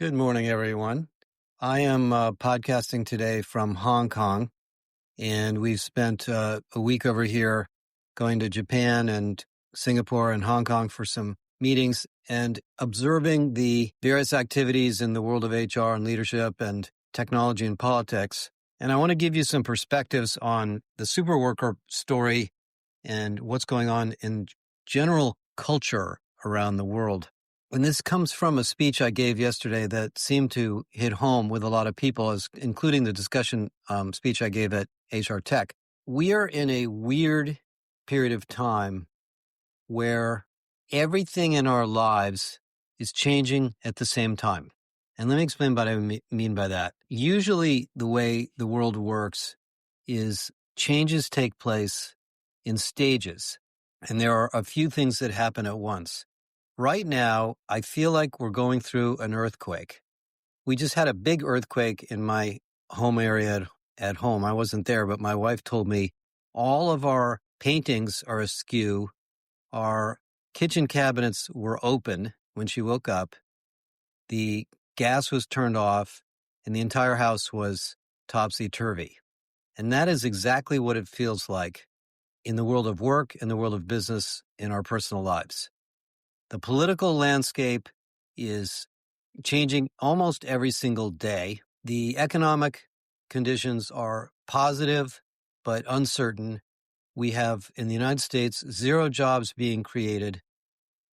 Good morning, everyone. I am podcasting today from Hong Kong, and we've spent a week over here going to Japan and Singapore and Hong Kong for some meetings and observing the various activities in the world of HR and leadership and technology and politics. And I want to give you some perspectives on the superworker story and what's going on in general culture around the world. And this comes from a speech I gave yesterday that seemed to hit home with a lot of people, including the discussion speech I gave at HR Tech. We are in a weird period of time where everything in our lives is changing at the same time. And let me explain what I mean by that. Usually the way the world works is changes take place in stages, and there are a few things that happen at once. Right now, I feel like we're going through an earthquake. We just had a big earthquake in my home area at home. I wasn't there, but my wife told me all of our paintings are askew. Our kitchen cabinets were open when she woke up. The gas was turned off, and the entire house was topsy-turvy. And that is exactly what it feels like in the world of work, in the world of business, in our personal lives. The political landscape is changing almost every single day. The economic conditions are positive but uncertain. We have, in the United States, 0 jobs being created,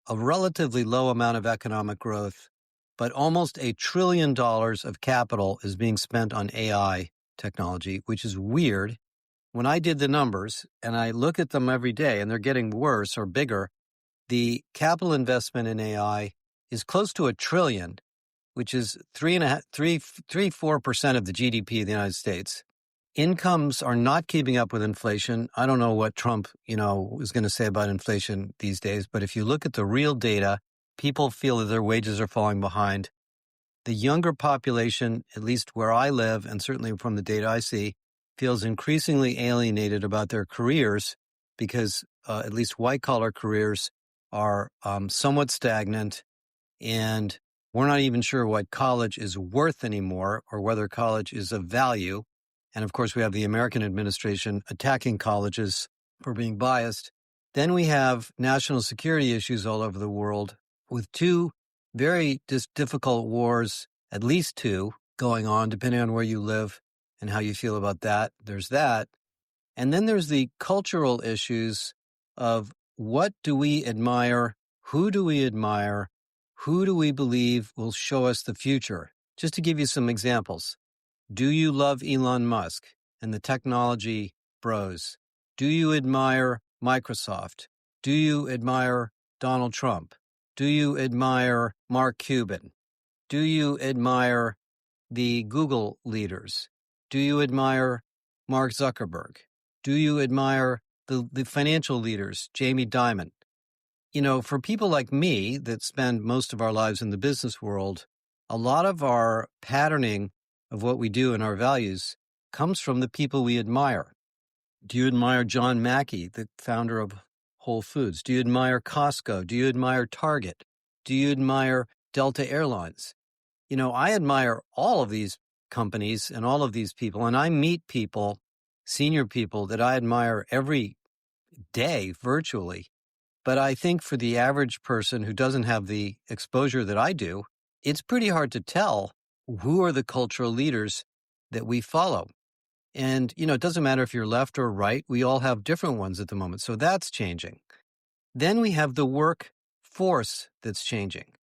a relatively low amount of economic growth, but almost $1 trillion of capital is being spent on AI technology, which is weird. When I did the numbers, and I look at them every day, and they're getting worse or bigger, the capital investment in AI is close to $1 trillion, which is 4% of the GDP of the United States. Incomes are not keeping up with inflation. I don't know what Trump, is going to say about inflation these days, but if you look at the real data, people feel that their wages are falling behind. The younger population, at least where I live, and certainly from the data I see, feels increasingly alienated about their careers because at least white-collar careers are somewhat stagnant, and we're not even sure what college is worth anymore or whether college is of value. And of course, we have the American administration attacking colleges for being biased. Then we have national security issues all over the world with 2 very difficult wars, at least 2, going on, depending on where you live and how you feel about that. There's that. And then there's the cultural issues of what do we admire? Who do we admire? Who do we believe will show us the future? Just to give you some examples. Do you love Elon Musk and the technology bros? Do you admire Microsoft? Do you admire Donald Trump? Do you admire Mark Cuban? Do you admire the Google leaders? Do you admire Mark Zuckerberg? Do you admire the financial leaders, Jamie Dimon? For people like me that spend most of our lives in the business world, a lot of our patterning of what we do and our values comes from the people we admire. Do you admire John Mackey, the founder of Whole Foods? Do you admire Costco? Do you admire Target? Do you admire Delta Airlines? I admire all of these companies and all of these people, and I meet people, senior people that I admire every day virtually. But I think for the average person who doesn't have the exposure that I do, it's pretty hard to tell who are the cultural leaders that we follow. And, it doesn't matter if you're left or right. We all have different ones at the moment. So that's changing. Then we have the workforce that's changing.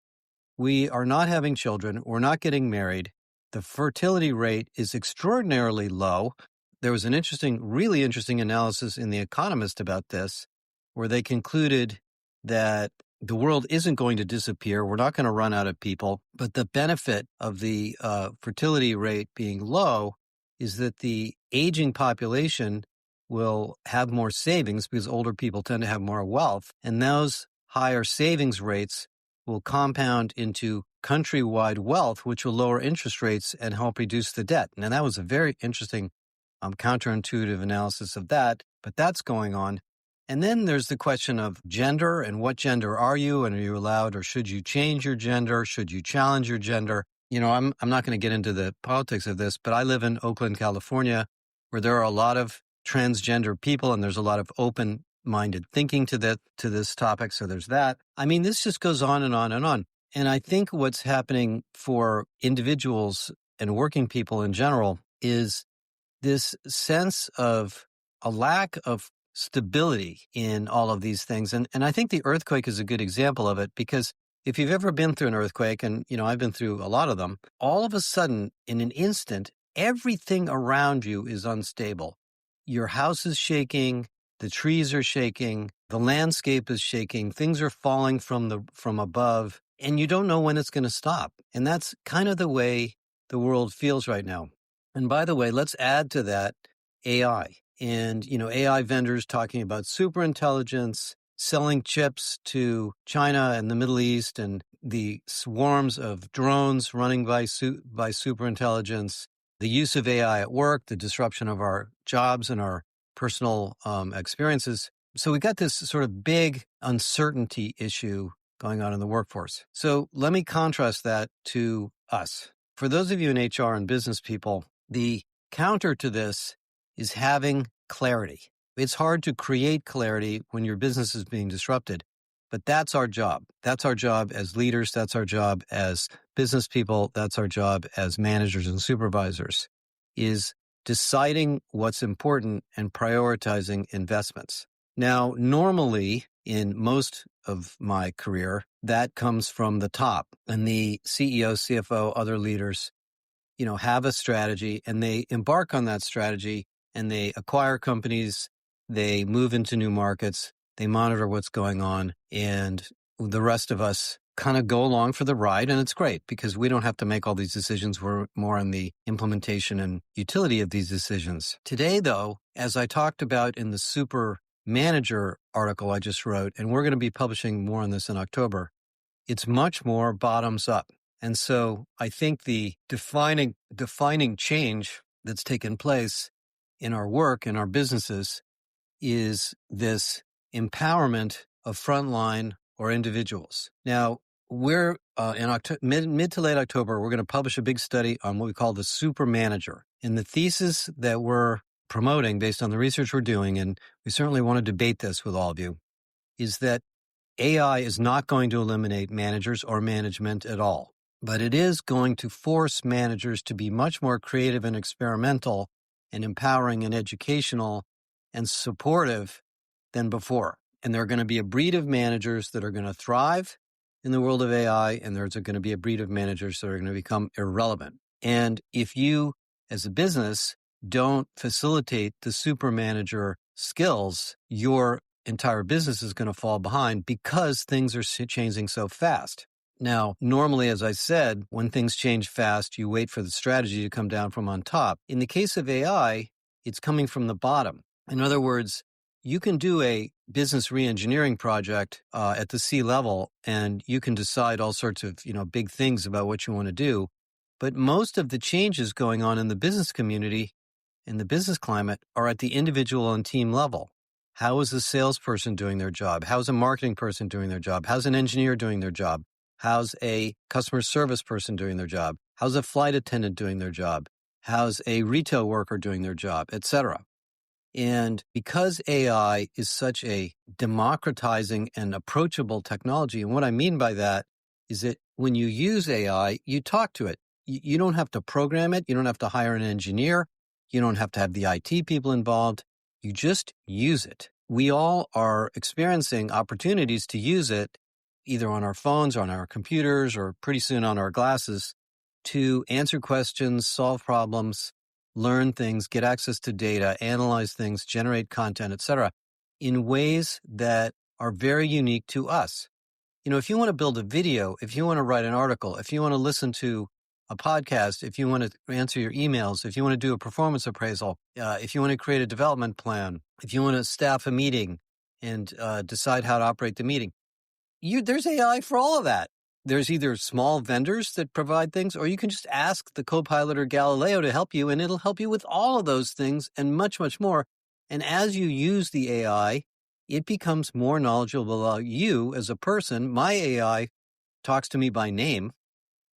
We are not having children. We're not getting married. The fertility rate is extraordinarily low. There was an really interesting analysis in The Economist about this, where they concluded that the world isn't going to disappear. We're not going to run out of people. But the benefit of the fertility rate being low is that the aging population will have more savings because older people tend to have more wealth. And those higher savings rates will compound into countrywide wealth, which will lower interest rates and help reduce the debt. Now, that was a very interesting counterintuitive analysis of that, but that's going on. And then there's the question of gender and what gender are you, and are you allowed or should you change your gender? Should you challenge your gender? I'm not going to get into the politics of this, but I live in Oakland, California, where there are a lot of transgender people and there's a lot of open-minded thinking to this topic. So there's that. I mean, this just goes on and on and on. And I think what's happening for individuals and working people in general is this sense of a lack of stability in all of these things. And I think the earthquake is a good example of it, because if you've ever been through an earthquake, and, I've been through a lot of them, all of a sudden, in an instant, everything around you is unstable. Your house is shaking, the trees are shaking, the landscape is shaking, things are falling from above, and you don't know when it's going to stop. And that's kind of the way the world feels right now. And by the way, let's add to that AI. And, AI vendors talking about superintelligence, selling chips to China and the Middle East, and the swarms of drones running by superintelligence, the use of AI at work, the disruption of our jobs and our personal experiences. So we got this sort of big uncertainty issue going on in the workforce. So let me contrast that to us. For those of you in HR and business people, the counter to this is having clarity. It's hard to create clarity when your business is being disrupted, but that's our job. That's our job as leaders. That's our job as business people. That's our job as managers and supervisors, is deciding what's important and prioritizing investments. Now, normally in most of my career, that comes from the top, and the CEO, CFO, other leaders, have a strategy, and they embark on that strategy, and they acquire companies, they move into new markets, they monitor what's going on, and the rest of us kind of go along for the ride. And it's great because we don't have to make all these decisions. We're more on the implementation and utility of these decisions. Today, though, as I talked about in the Supermanager article I just wrote, and we're going to be publishing more on this in October, it's much more bottoms up. And so I think the defining change that's taken place in our work, in our businesses, is this empowerment of frontline or individuals. Now, we're in mid to late October, we're going to publish a big study on what we call the Supermanager. And the thesis that we're promoting based on the research we're doing, and we certainly want to debate this with all of you, is that AI is not going to eliminate managers or management at all, but it is going to force managers to be much more creative and experimental and empowering and educational and supportive than before. And there are going to be a breed of managers that are going to thrive in the world of AI, and there's going to be a breed of managers that are going to become irrelevant. And if you, as a business, don't facilitate the Supermanager skills, your entire business is going to fall behind because things are changing so fast. Now, normally, as I said, when things change fast, you wait for the strategy to come down from on top. In the case of AI, it's coming from the bottom. In other words, you can do a business reengineering project at the C level, and you can decide all sorts of big things about what you want to do. But most of the changes going on in the business community, in the business climate, are at the individual and team level. How is a salesperson doing their job? How's a marketing person doing their job? How's an engineer doing their job? How's a customer service person doing their job? How's a flight attendant doing their job? How's a retail worker doing their job, etc.? And because AI is such a democratizing and approachable technology, and what I mean by that is that when you use AI, you talk to it. You don't have to program it. You don't have to hire an engineer. You don't have to have the IT people involved. You just use it. We all are experiencing opportunities to use it either on our phones, or on our computers, or pretty soon on our glasses, to answer questions, solve problems, learn things, get access to data, analyze things, generate content, etc., in ways that are very unique to us. If you want to build a video, if you want to write an article, if you want to listen to a podcast, if you want to answer your emails, if you want to do a performance appraisal, if you want to create a development plan, if you want to staff a meeting and decide how to operate the meeting, there's AI for all of that. There's either small vendors that provide things, or you can just ask the Copilot or Galileo to help you, and it'll help you with all of those things and much, much more. And as you use the AI, it becomes more knowledgeable about you as a person. My AI talks to me by name.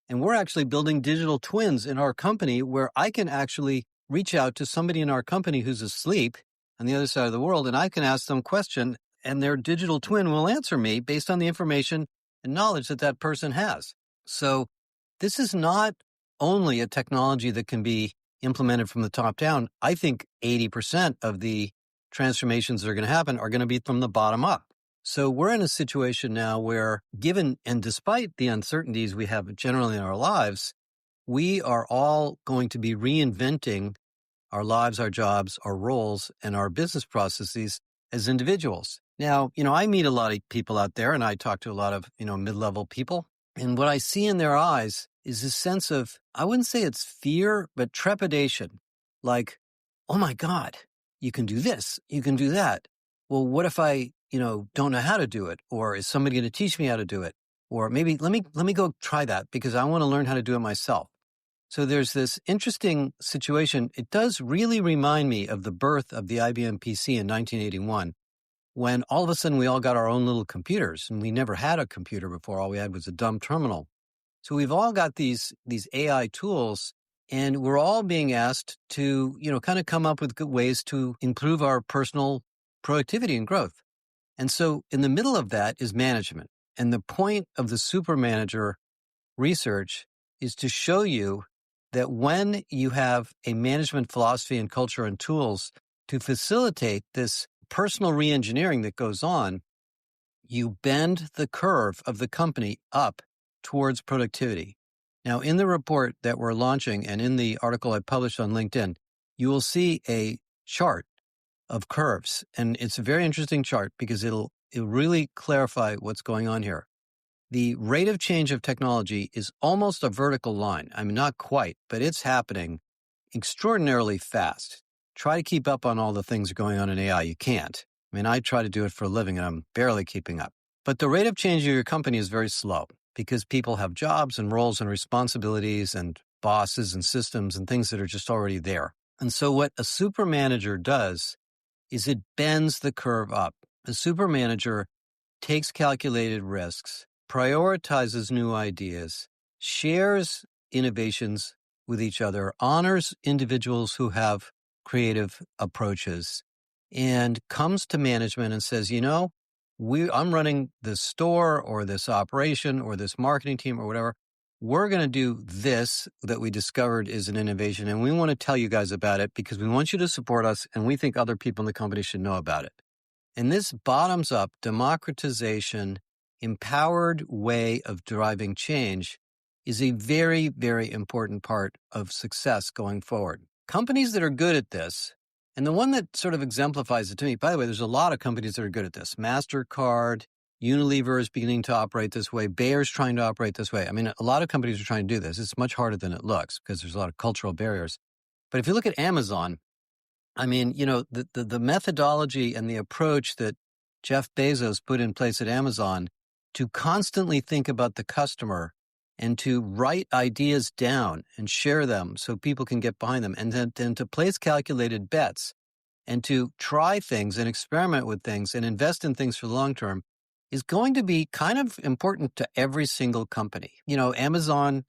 And we're actually building digital twins in our company where I can actually reach out to somebody in our company who's asleep on the other side of the world, and I can ask them a question, and their digital twin will answer me based on the information and knowledge that that person has. So this is not only a technology that can be implemented from the top down. I think 80% of the transformations that are going to happen are going to be from the bottom up. So we're in a situation now where, given and despite the uncertainties we have generally in our lives, we are all going to be reinventing our lives, our jobs, our roles, and our business processes as individuals. Now, I meet a lot of people out there, and I talk to a lot of, mid-level people. And what I see in their eyes is this sense of, I wouldn't say it's fear, but trepidation. Like, oh my God, you can do this, you can do that. Well, what if I, don't know how to do it? Or is somebody going to teach me how to do it? Or maybe let me go try that because I want to learn how to do it myself. So there's this interesting situation. It does really remind me of the birth of the IBM PC in 1981, when all of a sudden we all got our own little computers, and we never had a computer before. All we had was a dumb terminal. So we've all got these AI tools, and we're all being asked to, kind of come up with good ways to improve our personal productivity and growth. And so in the middle of that is management. And the point of the Supermanager research is to show you that when you have a management philosophy and culture and tools to facilitate this personal reengineering that goes on, you bend the curve of the company up towards productivity. Now, in the report that we're launching and in the article I published on LinkedIn, you will see a chart of curves. And it's a very interesting chart because it'll really clarify what's going on here. The rate of change of technology is almost a vertical line. I mean, not quite, but it's happening extraordinarily fast. Try to keep up on all the things going on in AI. You can't. I mean, I try to do it for a living and I'm barely keeping up. But the rate of change of your company is very slow because people have jobs and roles and responsibilities and bosses and systems and things that are just already there. And so what a super manager does is it bends the curve up. A super manager takes calculated risks, prioritizes new ideas, shares innovations with each other, honors individuals who have creative approaches, and comes to management and says, I'm running this store or this operation or this marketing team or whatever. We're going to do this that we discovered is an innovation, and we want to tell you guys about it because we want you to support us, and we think other people in the company should know about it. And this bottoms-up democratization, empowered way of driving change is a very, very important part of success going forward. Companies that are good at this, and the one that sort of exemplifies it to me, by the way, there's a lot of companies that are good at this. MasterCard, Unilever is beginning to operate this way. Bayer's trying to operate this way. I mean, a lot of companies are trying to do this. It's much harder than it looks because there's a lot of cultural barriers. But if you look at Amazon, I mean, the methodology and the approach that Jeff Bezos put in place at Amazon to constantly think about the customer and to write ideas down and share them so people can get behind them, and then to place calculated bets and to try things and experiment with things and invest in things for the long term is going to be kind of important to every single company. Amazon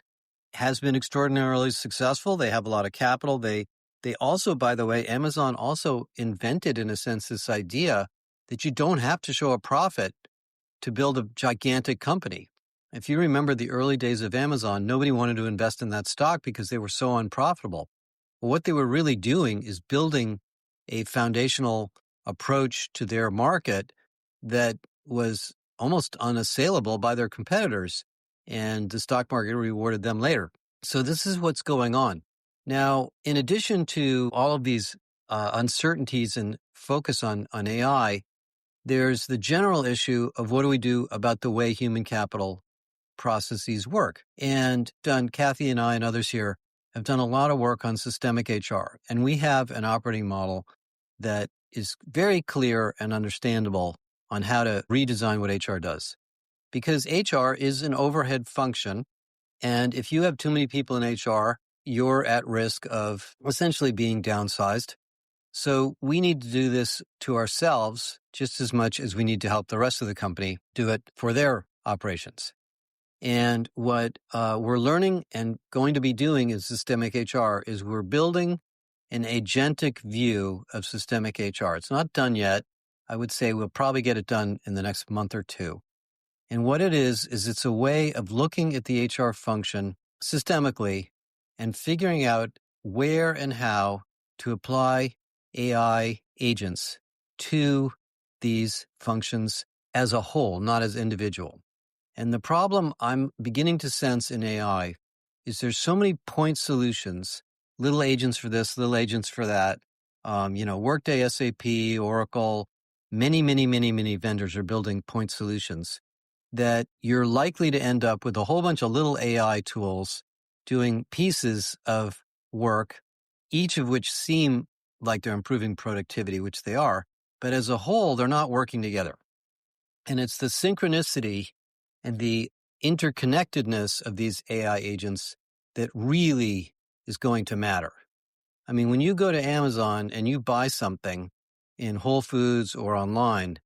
has been extraordinarily successful. They have a lot of capital. They also, by the way, Amazon also invented, in a sense, this idea that you don't have to show a profit to build a gigantic company. If you remember the early days of Amazon, nobody wanted to invest in that stock because they were so unprofitable. Well, what they were really doing is building a foundational approach to their market that was almost unassailable by their competitors, and the stock market rewarded them later. So this is what's going on. Now, in addition to all of these uncertainties and focus on AI, there's the general issue of what do we do about the way human capital processes work. And Kathy and I and others here have done a lot of work on systemic HR, and we have an operating model that is very clear and understandable on how to redesign what HR does. Because HR is an overhead function, and if you have too many people in HR, you're at risk of essentially being downsized. So we need to do this to ourselves just as much as we need to help the rest of the company do it for their operations. And what we're learning and going to be doing in systemic HR is we're building an agentic view of systemic HR. It's not done yet. I would say we'll probably get it done in the next month or two. And what it is it's a way of looking at the HR function systemically and figuring out where and how to apply AI agents to these functions as a whole, not as individual. And the problem I'm beginning to sense in AI is there's so many point solutions, little agents for this, little agents for that. Workday, SAP, Oracle, many vendors are building point solutions that you're likely to end up with a whole bunch of little AI tools doing pieces of work, each of which seem like they're improving productivity, which they are. But as a whole, they're not working together. And it's the synchronicity and the interconnectedness of these AI agents that really is going to matter. I mean, when you go to Amazon and you buy something in Whole Foods or online,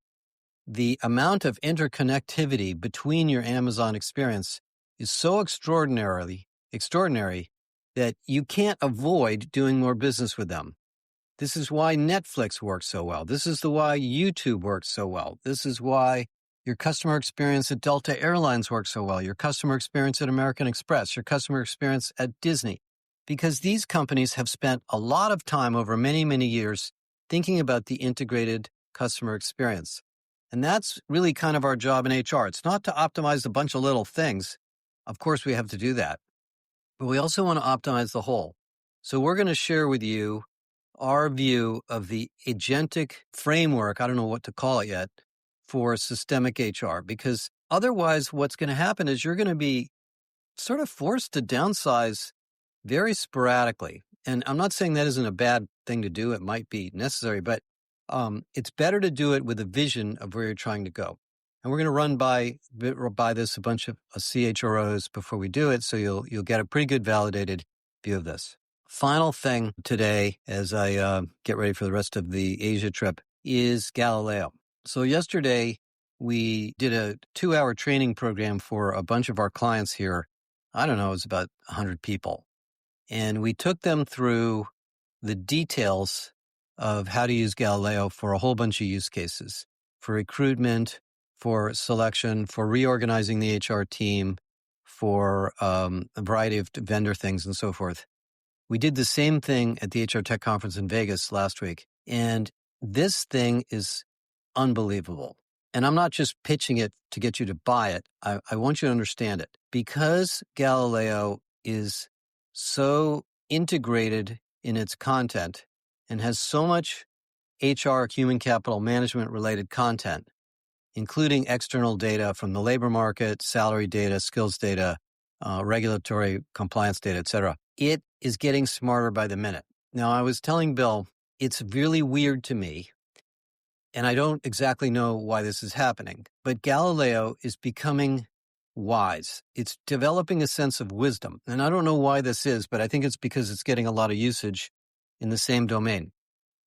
the amount of interconnectivity between your Amazon experience is so extraordinary that you can't avoid doing more business with them. This is why Netflix works so well. This is why YouTube works so well. This is why your customer experience at Delta Airlines works so well. Your customer experience at American Express, your customer experience at Disney, because these companies have spent a lot of time over many years thinking about the integrated customer experience. And that's really kind of our job in HR. It's not to optimize a bunch of little things. Of course, we have to do that. But we also want to optimize the whole. So we're going to share with you our view of the agentic framework, I don't know what to call it yet, for systemic HR. Because otherwise, what's going to happen is you're going to be sort of forced to downsize very sporadically. And I'm not saying that isn't a bad thing to do. It might be necessary, but it's better to do it with a vision of where you're trying to go. And we're going to run by this a bunch of CHROs before we do it, so you'll get a pretty good validated view of this. Final thing today, as I get ready for the rest of the Asia trip, is Galileo. So yesterday, we did a 2-hour training program for a bunch of our clients here. I don't know, it was about 100 people. And we took them through the details of how to use Galileo for a whole bunch of use cases, for recruitment, for selection, for reorganizing the HR team, for a variety of vendor things and so forth. We did the same thing at the HR Tech Conference in Vegas last week. And this thing is unbelievable. And I'm not just pitching it to get you to buy it. I want you to understand it. Because Galileo is so integrated in its content and has so much HR, human capital management related content, including external data from the labor market, salary data, skills data, regulatory compliance data, et cetera. It is getting smarter by the minute. Now, I was telling Bill, it's really weird to me, and I don't exactly know why this is happening, but Galileo is becoming wise. It's developing a sense of wisdom. And I don't know why this is, but I think it's because it's getting a lot of usage in the same domain.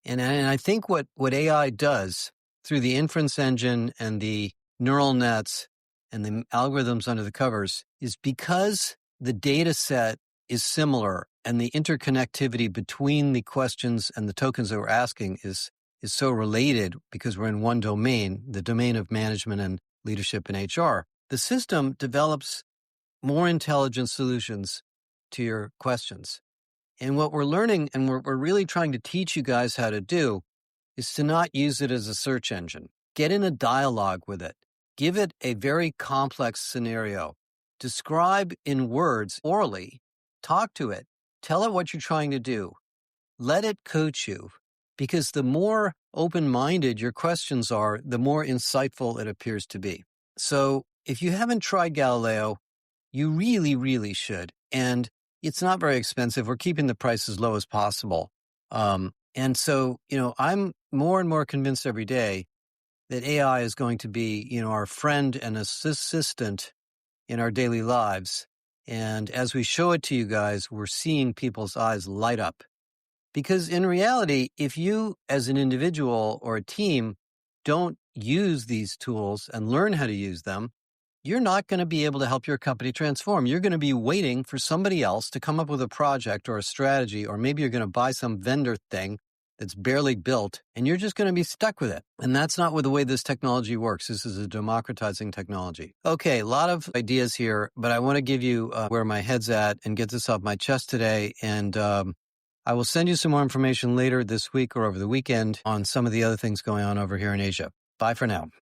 And I think what AI does through the inference engine and the neural nets and the algorithms under the covers is because the data set is similar and the interconnectivity between the questions and the tokens that we're asking is so related because we're in one domain, the domain of management and leadership in HR. The system develops more intelligent solutions to your questions. And what we're learning and we're really trying to teach you guys how to do is to not use it as a search engine. Get in a dialogue with it. Give it a very complex scenario. Describe in words orally. Talk to it. Tell it what you're trying to do. Let it coach you. Because the more open-minded your questions are, the more insightful it appears to be. So if you haven't tried Galileo, you really should. And it's not very expensive. We're keeping the price as low as possible. And so, I'm more and more convinced every day that AI is going to be, our friend and assistant in our daily lives. And as we show it to you guys, we're seeing people's eyes light up. Because in reality, if you as an individual or a team don't use these tools and learn how to use them, you're not going to be able to help your company transform. You're going to be waiting for somebody else to come up with a project or a strategy, or maybe you're going to buy some vendor thing that's barely built, and you're just going to be stuck with it. And that's not the way this technology works. This is a democratizing technology. Okay, a lot of ideas here, but I want to give you where my head's at and get this off my chest today. And I will send you some more information later this week or over the weekend on some of the other things going on over here in Asia. Bye for now.